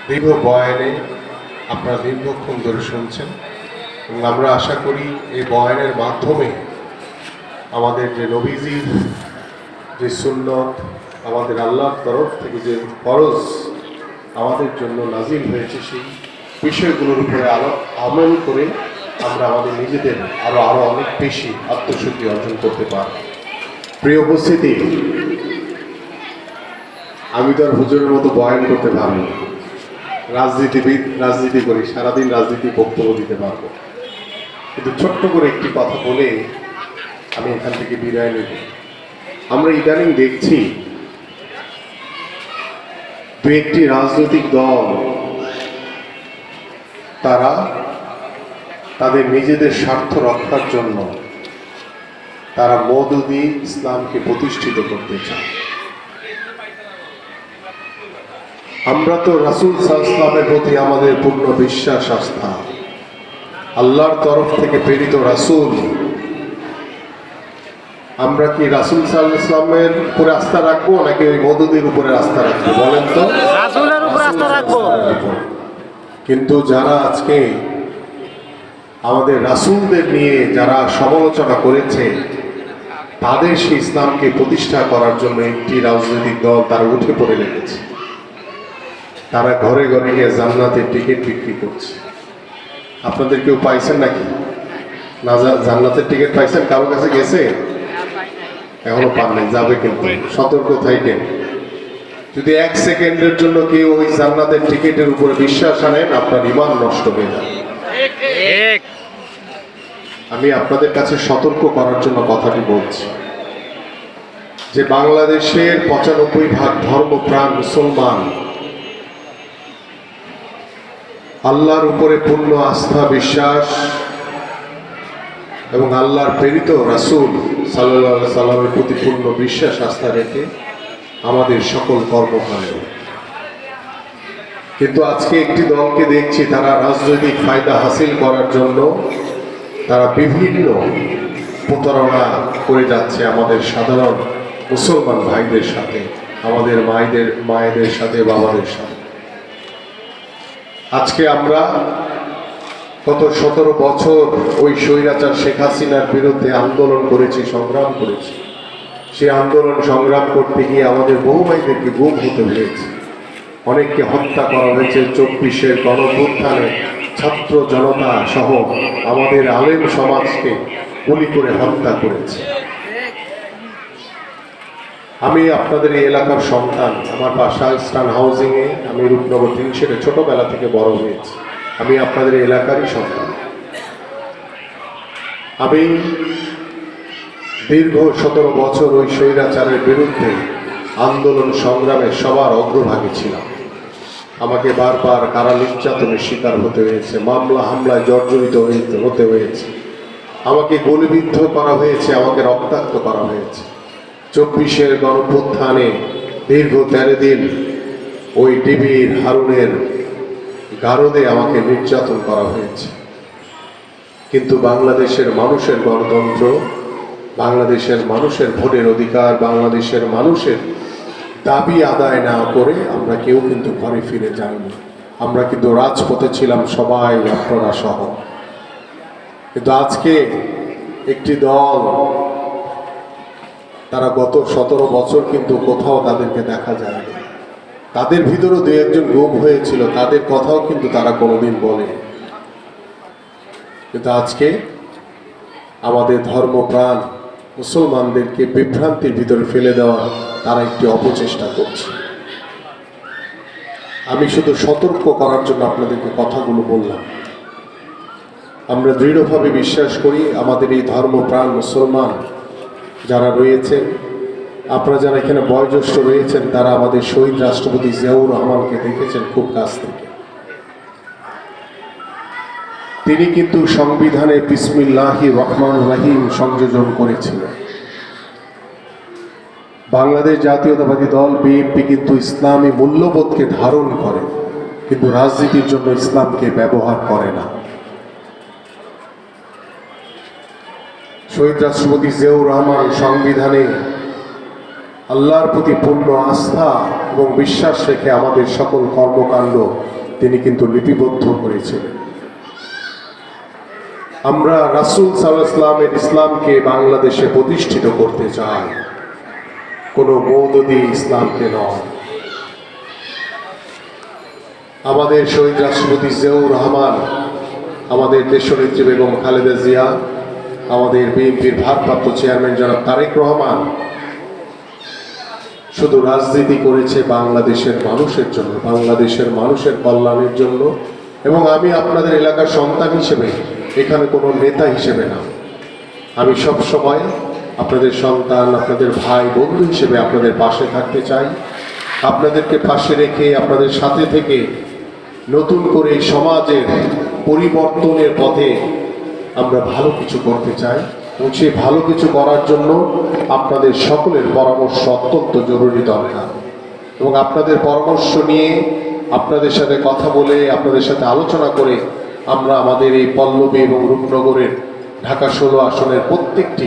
দীর্ঘ বয়ানে আপনারা দীর্ঘক্ষণ ধরে শুনছেন এবং আমরা আশা করি এই বয়ানের মাধ্যমে আমাদের যে নবীজির যে সুন্নত, আমাদের আল্লাহর তরফ থেকে যে ফরজ আমাদের জন্য নাজিল হয়েছে, সেই বিষয়গুলোর উপরে আমল করে আমরা আমাদের নিজেদের আরো অনেক বেশি আত্মশুদ্ধি অর্জন করতে পারব। প্রিয় উপস্থিতি, আমি তো আর হুজুরের মতো বয়ান করতে পারবো না। রাজনীতিবিদ, রাজনীতি করি, সারাদিন রাজনীতি বক্তব্য দিতে পারবো, কিন্তু ছোট্ট করে একটি কথা বলে আমি এখান থেকে বিদায় নেব। আমরা ইদানিং দেখছি দু একটি রাজনৈতিক দল তারা তাদের নিজেদের স্বার্থ রক্ষার জন্য তারা মওদুদি ইসলামকে প্রতিষ্ঠিত করতে চায়। আমরা তো রাসূল সাল্লাল্লাহু আলাইহি ওয়াসাল্লামের প্রতি আমাদের পূর্ণ বিশ্বাস, আস্থা, আল্লাহর তরফ থেকে প্রেরিত রাসূল। আমরা কি রাসূল সাল্লাল্লাহু আলাইহি ওয়াসাল্লামের উপরে আস্থা রাখবো নাকি ওই মওদুদির উপরে আস্থা রাখবো? বলেন তো। রাসূলের উপরে আস্থা রাখবো। কিন্তু যারা আজকে আমাদের রাসূলদের নিয়ে যারা সমালোচনা করেছে, তাদের সেই ইসলামকে প্রতিষ্ঠা করার জন্য একটি রাজনৈতিক দল তারা উঠে পড়ে লেগেছে। তারা ঘরে ঘরে গিয়ে জান্নাতের টিকিট বিক্রি করছে। আপনাদের কেউ পাইছেন নাকি? না, জান্নাতের টিকিট পাইছেন? কারো কাছে গেছে? এখনো পান নাই, যাবে কিন্তু। সতর্ক থাকেন, যদি এক সেকেন্ডের জন্য কেউ ওই জান্নাতের টিকিটের উপরে বিশ্বাস আনেন, আপনার ঈমান নষ্ট হয়ে যাবে। আমি আপনাদের কাছে সতর্ক করার জন্য কথাটি বলছি যে বাংলাদেশের ৯৫% ধর্মপ্রাণ মুসলমান আল্লাহর উপরে পূর্ণ আস্থা, বিশ্বাস এবং আল্লাহর প্রেরিত রাসূল সাল্লাল্লাহু আলাইহি সাল্লামের প্রতি পূর্ণ বিশ্বাস, আস্থা রেখে আমাদের সকল কর্ম করে। কিন্তু আজকে একটি দলকে দেখছি তারা রাজনৈতিক ফায়দা হাসিল করার জন্য তারা বিভিন্ন প্রতারণা করে যাচ্ছে আমাদের সাধারণ মুসলমান ভাইদের সাথে, আমাদের মায়েদের সাথে, বাবাদের সাথে। আজকে আমরা গত ১৭ বছর ওই স্বৈরাচার শেখ হাসিনার বিরুদ্ধে আন্দোলন করেছি, সংগ্রাম করেছি। সেই আন্দোলন সংগ্রাম করতে গিয়ে আমাদের বহু ভাইদেরকে গুম হতে হয়েছে, অনেককে হত্যা করা হয়েছে। ২৪-এর গণঅভ্যুত্থানে ছাত্র জনতা সহ আমাদের আলেম সমাজকে গুলি করে হত্যা করেছে। আমি আপনাদের এই এলাকার সন্তান, আমার বাসা ইস্টার্ন হাউজিংয়ে, আমি রূপনগর ৩০-এ ছোটবেলা থেকে বড় হয়েছি। আমি আপনাদের এলাকারই সন্তান। আমি দীর্ঘ ১৭ বছর ওই স্বৈরাচারের বিরুদ্ধে আন্দোলন সংগ্রামে সবার অগ্রভাগে ছিলাম। আমাকে বারবার কারা নির্যাতনের শিকার হতে হয়েছে, মামলা হামলায় জর্জরিত হতে হয়েছে, আমাকে গুলিবিদ্ধ করা হয়েছে, আমাকে রক্তাক্ত করা হয়েছে। ২৪-এর গণঅভ্যুত্থানে দীর্ঘ ১৩ দিন ওই ডিবির হারুনের গারদে আমাকে নির্যাতন করা হয়েছে। কিন্তু বাংলাদেশের মানুষের গণতন্ত্র, বাংলাদেশের মানুষের ভোটের অধিকার, বাংলাদেশের মানুষের দাবি আদায় না করে আমরা কেউ কিন্তু ঘরে ফিরে যাইনি। আমরা কিন্তু রাজপথে ছিলাম সবাই, আপনারা সহ। কিন্তু আজকে একটি দল, তারা গত ১৭ বছর কিন্তু কোথাও তাদেরকে দেখা যায়নি। তাদের ভিতরেও দু একজন গুম হয়েছিল, তাদের কথাও কিন্তু তারা কোনোদিন বলেনি। কিন্তু আজকে আমাদের ধর্মপ্রাণ মুসলমানদেরকে বিভ্রান্তির ভিতরে ফেলে দেওয়া তারা একটি অপচেষ্টা করছে। আমি শুধু সতর্ক করার জন্য আপনাদেরকে কথাগুলো বললাম। আমরা দৃঢ়ভাবে বিশ্বাস করি আমাদের এই ধর্মপ্রাণ মুসলমান যারা রয়েছেন, আপনারা যারা এখানে বয়োজ্যেষ্ঠ রয়েছেন, তারা আমাদের শহীদ রাষ্ট্রপতি জিয়াউর রহমানকে দেখেছেন খুব কাছ থেকে। তিনি কিন্তু সংবিধানে বিসমিল্লাহির রহমানির রহিম সংযোজন করেছিলেন। বাংলাদেশ জাতীয়তাবাদী দল বিএনপি কিন্তু ইসলামী মূল্যবোধকে ধারণ করে, কিন্তু রাজনীতির জন্য ইসলামকে ব্যবহার করে না। শহীদ রাষ্ট্রপতি জিয়াউর রহমান সংবিধানে আল্লাহর প্রতি পূর্ণ আস্থা এবং বিশ্বাস রেখে আমাদের সকল কর্মকাণ্ড তিনি কিন্তু লিপিবদ্ধ করেছিলেন। আমরা রাসূল সাল্লাল্লাহু আলাইহি ওয়াসাল্লামের ইসলামকে বাংলাদেশে প্রতিষ্ঠিত করতে চাই, কোনো মৌদুদি ইসলামকে নয়। আমাদের শহীদ রাষ্ট্রপতি জিয়াউর রহমান, আমাদের দেশনেত্রী বেগম খালেদা জিয়া, আমাদের বিএনপির ভারপ্রাপ্ত চেয়ারম্যান জনাব তারেক রহমান শুধু রাজনীতি করেছে বাংলাদেশের মানুষের জন্য, বাংলাদেশের মানুষের কল্যাণের জন্য। এবং আমি আপনাদের এলাকার সন্তান হিসেবে, এখানে কোনো নেতা হিসেবে না, আমি সব সময় আপনাদের সন্তান, আপনাদের ভাই বন্ধু হিসেবে আপনাদের পাশে থাকতে চাই। আপনাদেরকে পাশে রেখে, আপনাদের সাথে থেকে নতুন করে সমাজের পরিবর্তনের পথে আমরা ভালো কিছু করতে চাই। এবং সেই ভালো কিছু করার জন্য আপনাদের সকলের পরামর্শ অত্যন্ত জরুরি দরকার। এবং আপনাদের পরামর্শ নিয়ে, আপনাদের সাথে কথা বলে, আপনাদের সাথে আলোচনা করে আমরা আমাদের এই পল্লবী এবং রূপনগরের ঢাকা 16 আসনের প্রত্যেকটি